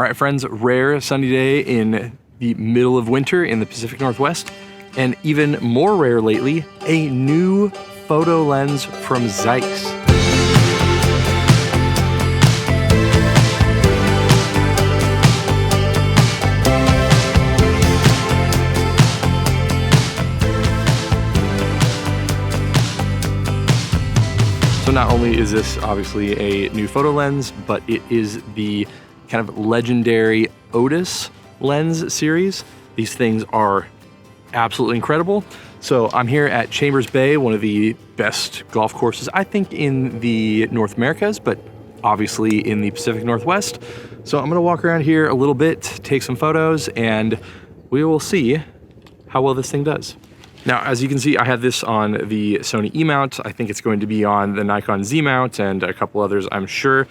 All right, friends, rare sunny day in the middle of winter in the Pacific Northwest, and even more rare lately, a new photo lens from ZEISS. So not only is this obviously a new photo lens, but it is the kind of legendary Otus lens series. These things are absolutely incredible. So I'm here at Chambers Bay, one of the best golf courses, I think, in the North Americas, but obviously in the Pacific Northwest. So I'm gonna walk around here a little bit, take some photos, and we will see how well this thing does. Now, as you can see, I have this on the Sony E mount. I think it's going to be on the Nikon Z mount and a couple others, I'm sure.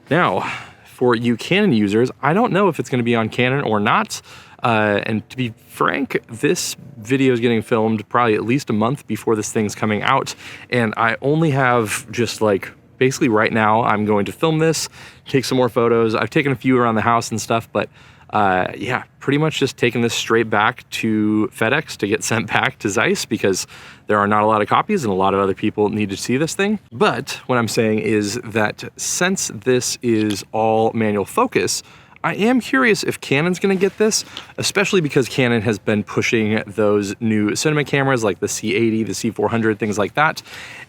Now, for you Canon users, I don't know if it's going to be on Canon or not. And to be frank, this video is getting filmed probably at least a month before this thing's coming out. And I only have just like, basically right now, I'm going to film this, take some more photos. I've taken a few around the house and stuff, but yeah, pretty much just taking this straight back to FedEx to get sent back to ZEISS because there are not a lot of copies and a lot of other people need to see this thing. But what I'm saying is that since this is all manual focus, I am curious if Canon's gonna get this, especially because Canon has been pushing those new cinema cameras like the C80, the C400, things like that.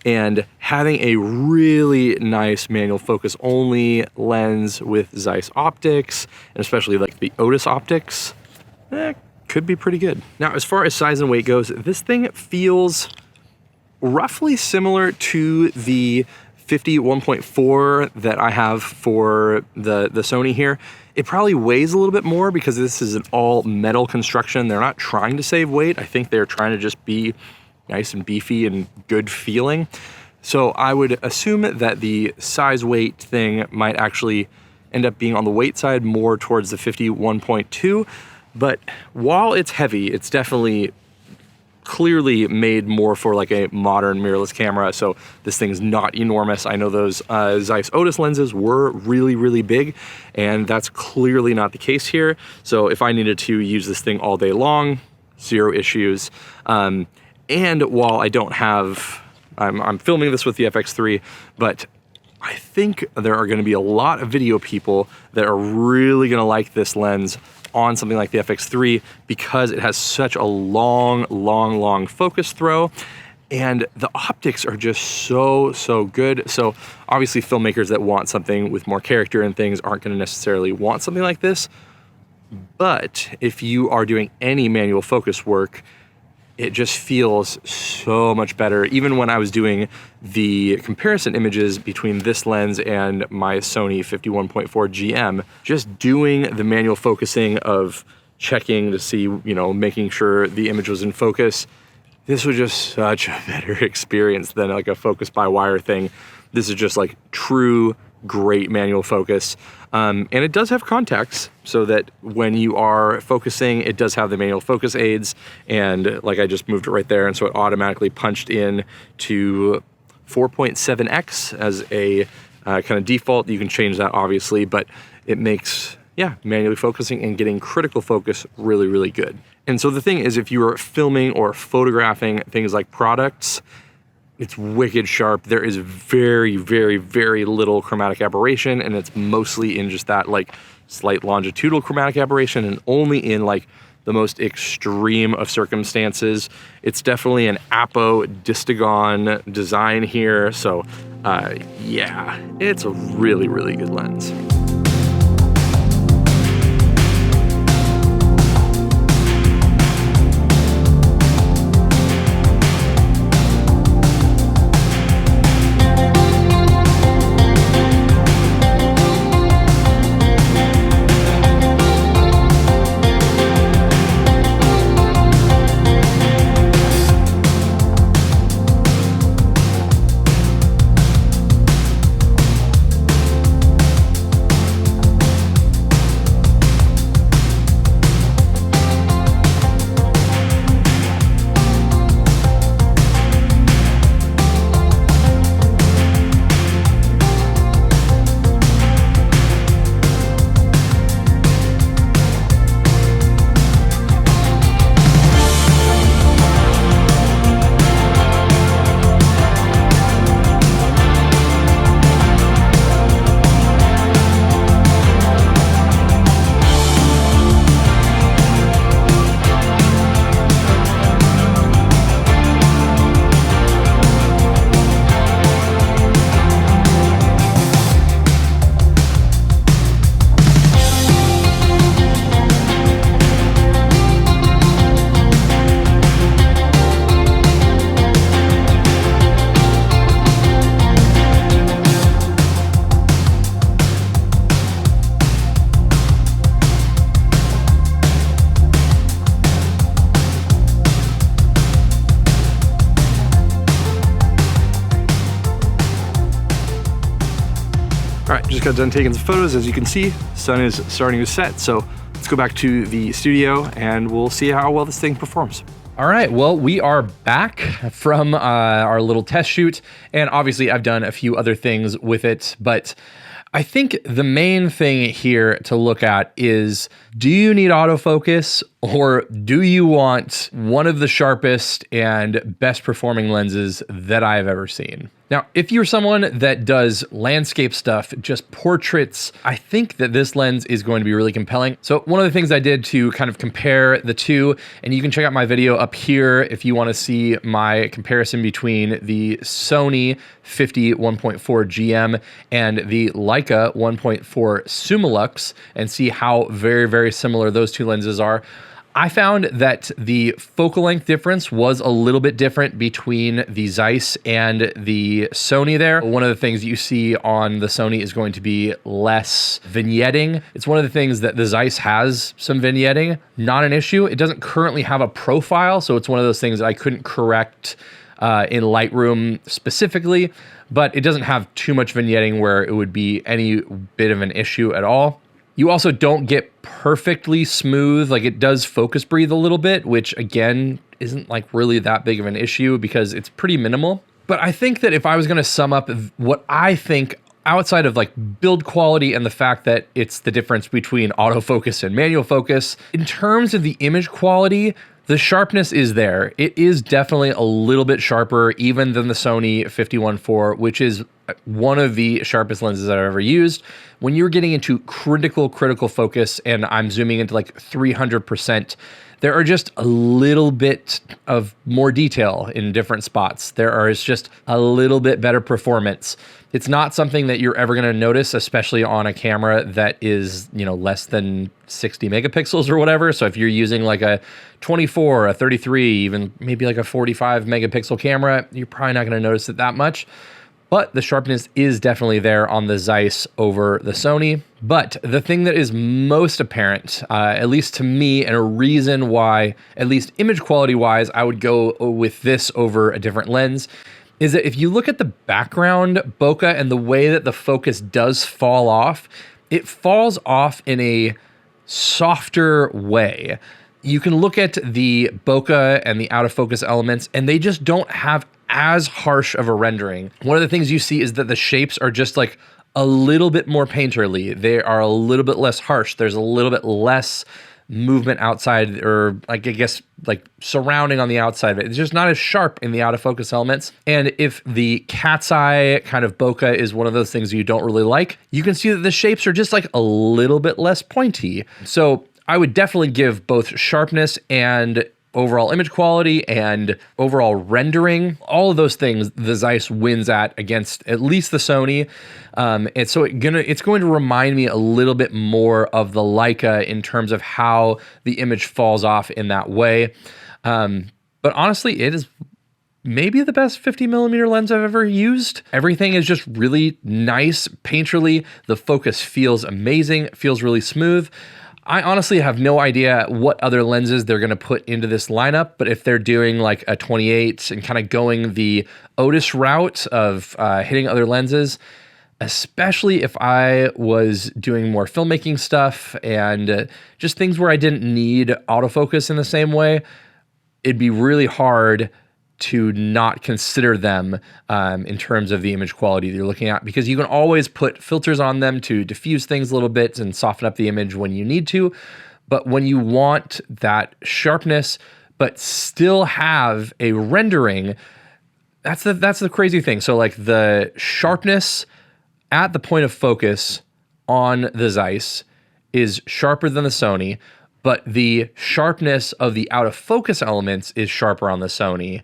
And having a really nice manual focus only lens with ZEISS optics, and especially like the Otus optics, could be pretty good. Now, as far as size and weight goes, this thing feels roughly similar to the 51.4 that I have for the Sony here. It probably weighs a little bit more because this is an all metal construction. They're not trying to save weight. I think they're trying to just be nice and beefy and good feeling. So I would assume that the size weight thing might actually end up being on the weight side more towards the 51.2. But while it's heavy, it's definitely clearly made more for like a modern mirrorless camera, so this thing's not enormous. I know those ZEISS Otus lenses were really, really big, and that's clearly not the case here. So if I needed to use this thing all day long, zero issues. And while I don't have, I'm filming this with the FX3, but I think there are gonna be a lot of video people that are really gonna like this lens on something like the FX3 because it has such a long focus throw, and the optics are just so good. So obviously filmmakers that want something with more character and things aren't going to necessarily want something like this, but if you are doing any manual focus work, it just feels so much better. Even when I was doing the comparison images between this lens and my Sony 51.4 GM, just doing the manual focusing of checking to see, you know, making sure the image was in focus, this was just such a better experience than like a focus by wire thing. This is just like true great manual focus. And it does have contacts so that when you are focusing, it does have the manual focus aids. And like I just moved it right there. And so it automatically punched in to 4.7x as a kind of default. You can change that obviously, but it makes, yeah, manually focusing and getting critical focus really, really good. And so the thing is, if you are filming or photographing things like products, it's wicked sharp. There is very little chromatic aberration, and it's mostly in just that like slight longitudinal chromatic aberration, and only in like the most extreme of circumstances. It's definitely an apo-distagon design here. So yeah, it's a really good lens. just got done taking some photos. As you can see, sun is starting to set. So let's go back to the studio and we'll see how well this thing performs. All right, well, we are back from our little test shoot, and obviously I've done a few other things with it, but I think the main thing here to look at is, do you need autofocus, or do you want one of the sharpest and best performing lenses that I've ever seen? Now, if you're someone that does landscape stuff, just portraits, I think that this lens is going to be really compelling. So one of the things I did to kind of compare the two, and you can check out my video up here if you want to see my comparison between the Sony 50 1.4 GM and the Leica 1.4 Summilux, and see how very, very similar those two lenses are. I found that the focal length difference was a little bit different between the ZEISS and the Sony there. One of the things you see on the Sony is going to be less vignetting. It's one of the things that the ZEISS has some vignetting, not an issue. It doesn't currently have a profile, so it's one of those things that I couldn't correct in Lightroom specifically, but it doesn't have too much vignetting where it would be any bit of an issue at all. You also don't get perfectly smooth, like it does focus breathe a little bit, which again, isn't like really that big of an issue because it's pretty minimal. But I think that if I was gonna sum up what I think outside of like build quality and the fact that it's the difference between autofocus and manual focus, in terms of the image quality, the sharpness is there. It is definitely a little bit sharper even than the Sony 51.4, which is one of the sharpest lenses I've ever used. When you're getting into critical focus, and I'm zooming into like 300%, there are just a little bit of more detail in different spots. There is just a little bit better performance. It's not something that you're ever gonna notice, especially on a camera that is, you know, less than 60 megapixels or whatever. So if you're using like a 24, a 33, even maybe like a 45 megapixel camera, you're probably not gonna notice it that much. But the sharpness is definitely there on the ZEISS over the Sony. But the thing that is most apparent, at least to me, and a reason why, at least image quality wise, I would go with this over a different lens, is that if you look at the background bokeh and the way that the focus does fall off, it falls off in a softer way. You can look at the bokeh and the out of focus elements, and they just don't have as harsh of a rendering. One of the things you see is that the shapes are just like a little bit more painterly. They are a little bit less harsh. There's a little bit less movement outside, or like, I guess, like surrounding on the outside of it. It's just not as sharp in the out of focus elements. And if the cat's eye kind of bokeh is one of those things you don't really like, you can see that the shapes are just like a little bit less pointy. So I would definitely give both sharpness and overall image quality and overall rendering, all of those things the ZEISS wins against at least the Sony. And so it's going to remind me a little bit more of the Leica in terms of how the image falls off in that way. But honestly, it is maybe the best 50 millimeter lens I've ever used. Everything is just really nice, painterly. The focus feels amazing, feels really smooth. I honestly have no idea what other lenses they're going to put into this lineup, but if they're doing like a 28 and kind of going the Otus route of hitting other lenses, especially if I was doing more filmmaking stuff and just things where I didn't need autofocus in the same way, it'd be really hard to not consider them in terms of the image quality that you're looking at, because you can always put filters on them to diffuse things a little bit and soften up the image when you need to. But when you want that sharpness, but still have a rendering, that's the crazy thing. So like the sharpness at the point of focus on the ZEISS is sharper than the Sony, but the sharpness of the out of focus elements is sharper on the Sony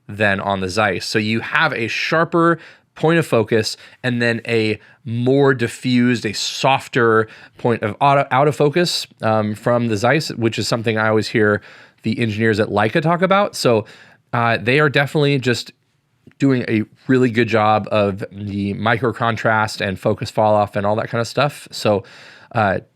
than on the ZEISS. So you have a sharper point of focus and then a more diffused, a softer point of out of focus from the ZEISS, which is something I always hear the engineers at Leica talk about. So they are definitely just doing a really good job of the micro contrast and focus fall off and all that kind of stuff. So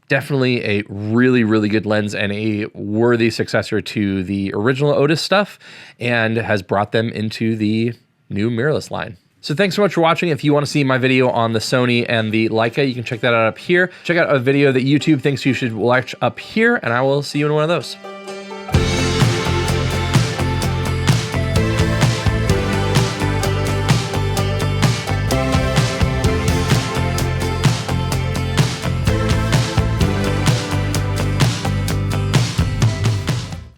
definitely a really, really good lens and a worthy successor to the original Otus stuff, and has brought them into the new mirrorless line. So thanks so much for watching. If you want to see my video on the Sony and the Leica, you can check that out up here. Check out a video that YouTube thinks you should watch up here, and I will see you in one of those.